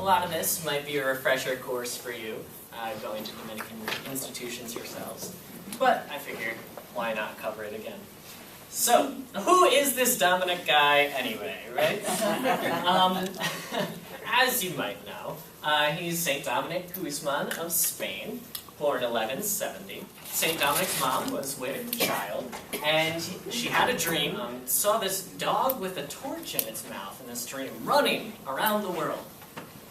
a lot of this might be a refresher course for you, going to Dominican institutions yourselves. But I figured, why not cover it again? So, who is this Dominic guy anyway, right? As you might know, he's St. Dominic Guzman of Spain, born 1170. St. Dominic's mom was with child, and she had a dream, saw this dog with a torch in its mouth in this dream running around the world.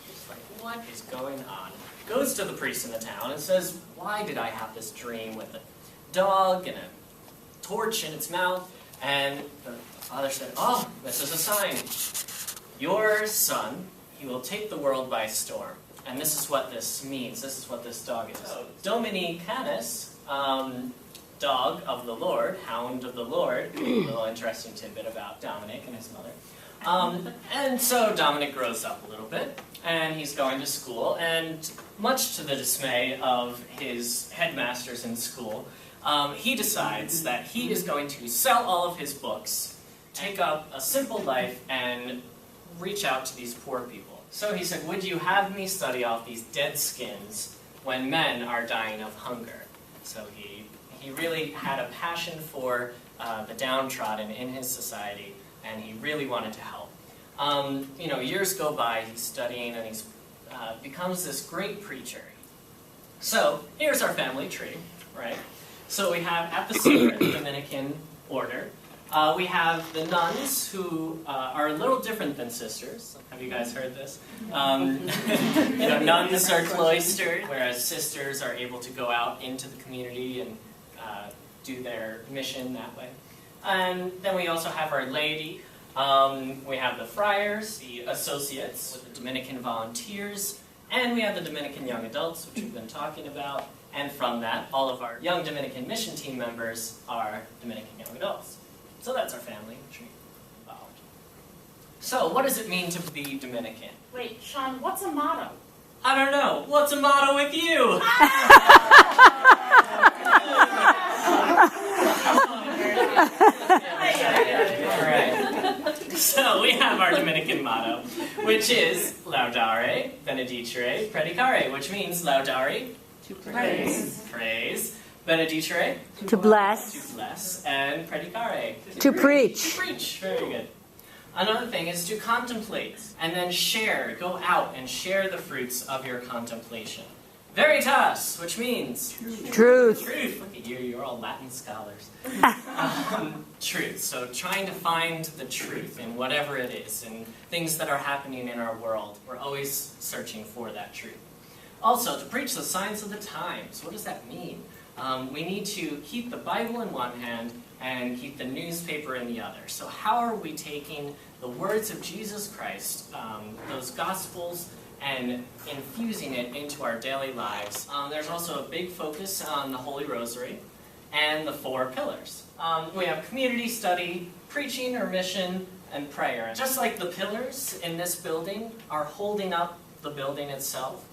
She's like, what is going on? Goes to the priest in the town and says, why did I have this dream with a dog and a torch in its mouth? And the father said, oh, this is a sign. Your son, he will take the world by storm. And this is what this means. This is what this dog is. So, Dominicanus, dog of the Lord, hound of the Lord. A little interesting tidbit about Dominic and his mother. And so Dominic grows up a little bit, and he's going to school, and much to the dismay of his headmasters in school, he decides that he is going to sell all of his books, take up a simple life, and reach out to these poor people. So he said, would you have me study off these dead skins when men are dying of hunger? So he really had a passion for the downtrodden in his society, and he really wanted to help. Years go by, he's studying, and he's becomes this great preacher. So here's our family tree, right? So we have at the center, the Dominican Order. We have the nuns, who are a little different than sisters. Have you guys heard this? Nuns are cloistered, whereas sisters are able to go out into the community and do their mission that way. And then we also have our laity. We have the friars, the associates, with the Dominican volunteers, and we have the Dominican Young Adults, which we've been talking about. And from that, all of our Young Dominican Mission Team members are Dominican Young Adults. So that's our family tree involved. So what does it mean to be Dominican? Wait, Sean, what's a motto? I don't know. What's a motto with you? Alright. So we have our Dominican motto, which is Laudare, Benedicere, Predicare, which means Laudare, to praise. Praise. Benedicere, to bless, and predicare, to preach. To preach, very good. Another thing is to contemplate, and then share, go out and share the fruits of your contemplation. Veritas, which means Truth. Truth. Look at you, you're all Latin scholars. Truth, so trying to find the truth in whatever it is, and things that are happening in our world. We're always searching for that truth. Also, to preach the signs of the times. What does that mean? We need to keep the Bible in one hand and keep the newspaper in the other. So how are we taking the words of Jesus Christ, those Gospels, and infusing it into our daily lives? There's also a big focus on the Holy Rosary and the 4 pillars. We have community study, preaching or mission, and prayer. Just like the pillars in this building are holding up the building itself,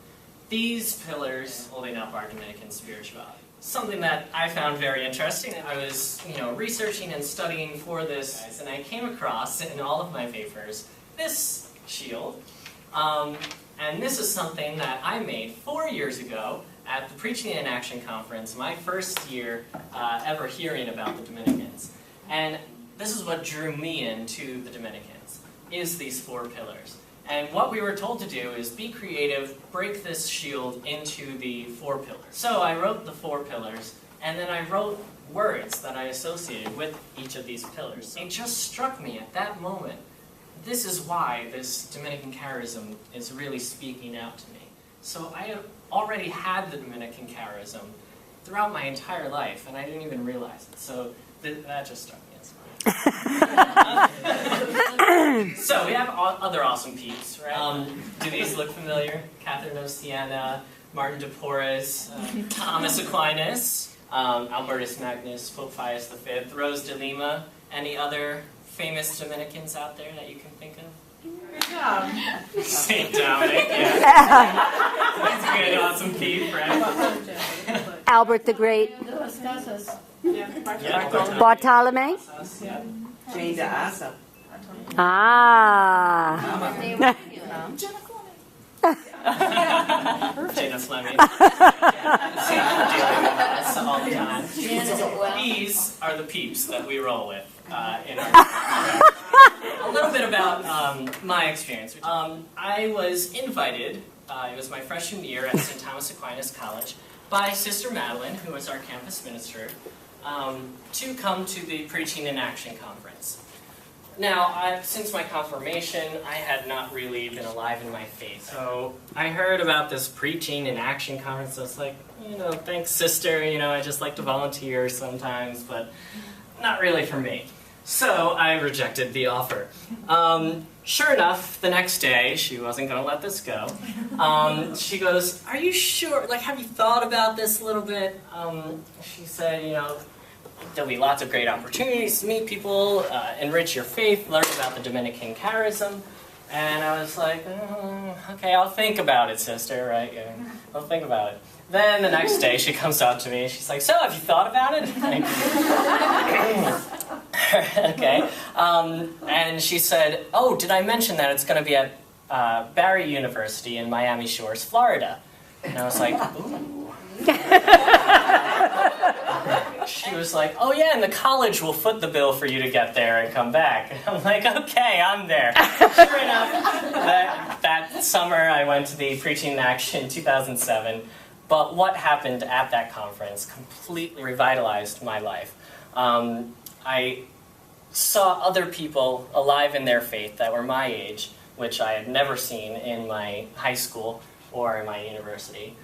these pillars holding up our Dominican spirituality. Something that I found very interesting. I was, researching and studying for this, and I came across in all of my papers this shield. And this is something that I made 4 years ago at the Preaching in Action Conference, my first year ever hearing about the Dominicans. And this is what drew me into the Dominicans, is these 4 pillars. And what we were told to do is be creative, break this shield into the 4 pillars. So I wrote the 4 pillars, and then I wrote words that I associated with each of these pillars. It just struck me at that moment, this is why this Dominican charism is really speaking out to me. So I had already had the Dominican charism throughout my entire life, and I didn't even realize it. So that just struck me. So we have other awesome peeps, right? Do these look familiar? Catherine Ostiana, Martin de Porres, Thomas Aquinas, Albertus Magnus, Pope Pius V, Rose de Lima. Any other famous Dominicans out there that you can think of? Good job. St. Dominic, yeah. That's a good, awesome peep, right? Albert the Great. Bartolome. Jane de Asa. Ah. Jada Fleming. Yeah, dealing with us all the time. These are the peeps that we roll with in our a little bit about my experience. I was invited, it was my freshman year at St. Thomas Aquinas College, by Sister Madeline, who was our campus minister, to come to the Preaching in Action conference. Now, since my confirmation, I had not really been alive in my faith. So I heard about this Preaching in Action conference. I was like, thanks, sister. I just like to volunteer sometimes, but not really for me. So I rejected the offer. Sure enough, the next day, she wasn't going to let this go. She goes, are you sure? Like, have you thought about this a little bit? She said, there'll be lots of great opportunities to meet people, enrich your faith, learn about the Dominican charism. And I was like, okay, I'll think about it, sister, right? Yeah, I'll think about it. Then the next day she comes up to me and she's like, so have you thought about it? Okay. And she said, oh, did I mention that it's going to be at Barry University in Miami Shores, Florida? And I was like, ooh. She was like, oh yeah, and the college will foot the bill for you to get there and come back. And I'm like, okay, I'm there. Sure enough, that summer I went to the Preaching in Action 2007. But what happened at that conference completely revitalized my life. I saw other people alive in their faith that were my age, which I had never seen in my high school or in my university.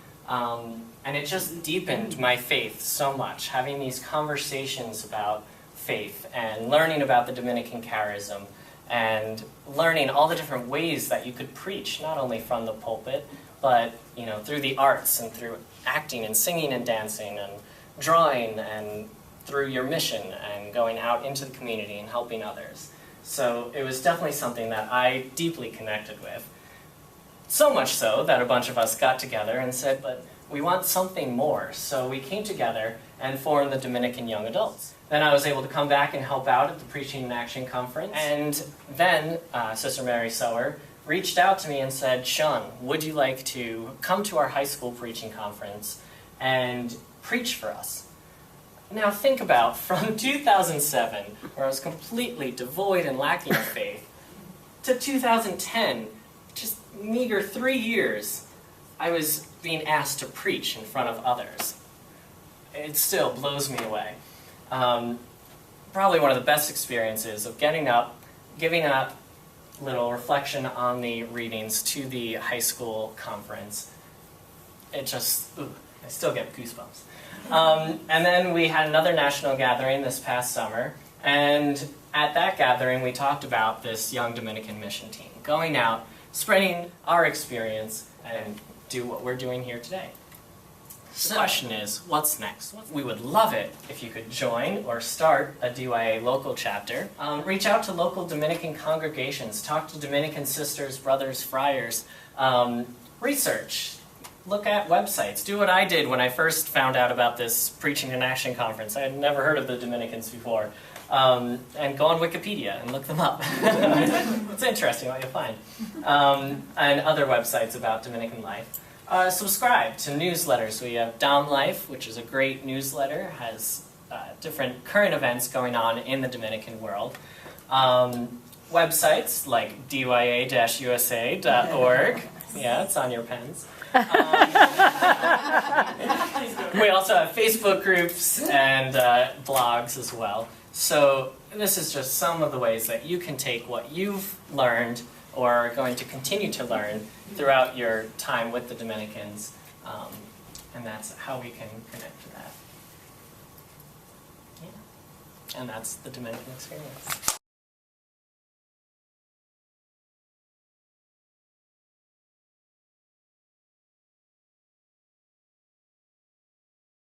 And it just deepened my faith so much, having these conversations about faith and learning about the Dominican charism and learning all the different ways that you could preach, not only from the pulpit, but through the arts and through acting and singing and dancing and drawing and through your mission and going out into the community and helping others. So it was definitely something that I deeply connected with. So much so that a bunch of us got together and said, but we want something more. So we came together and formed the Dominican Young Adults. Then I was able to come back and help out at the Preaching in Action conference. And then Sister Mary Sower reached out to me and said, Sean, would you like to come to our high school preaching conference and preach for us? Now think about, from 2007, where I was completely devoid and lacking in faith, to 2010, just meager 3 years, I was being asked to preach in front of others. It still blows me away. Probably one of the best experiences of getting up, giving up little reflection on the readings to the high school conference. It just, I still get goosebumps. And then we had another national gathering this past summer, and at that gathering we talked about this Young Dominican Mission Team, going out, spreading our experience, and do what we're doing here today. So the question is, what's next? We would love it if you could join or start a DYA local chapter. Reach out to local Dominican congregations, talk to Dominican sisters, brothers, friars, research, look at websites, do what I did when I first found out about this Preaching in Action conference. I had never heard of the Dominicans before. And go on Wikipedia and look them up. It's interesting what you'll find. And other websites about Dominican life. Subscribe to newsletters. We have Dom Life, which is a great newsletter, has different current events going on in the Dominican world. Websites like dya-usa.org. Yeah, it's on your pens. We also have Facebook groups and blogs as well. So this is just some of the ways that you can take what you've learned or are going to continue to learn throughout your time with the Dominicans, and that's how we can connect to that. Yeah. And that's the Dominican experience.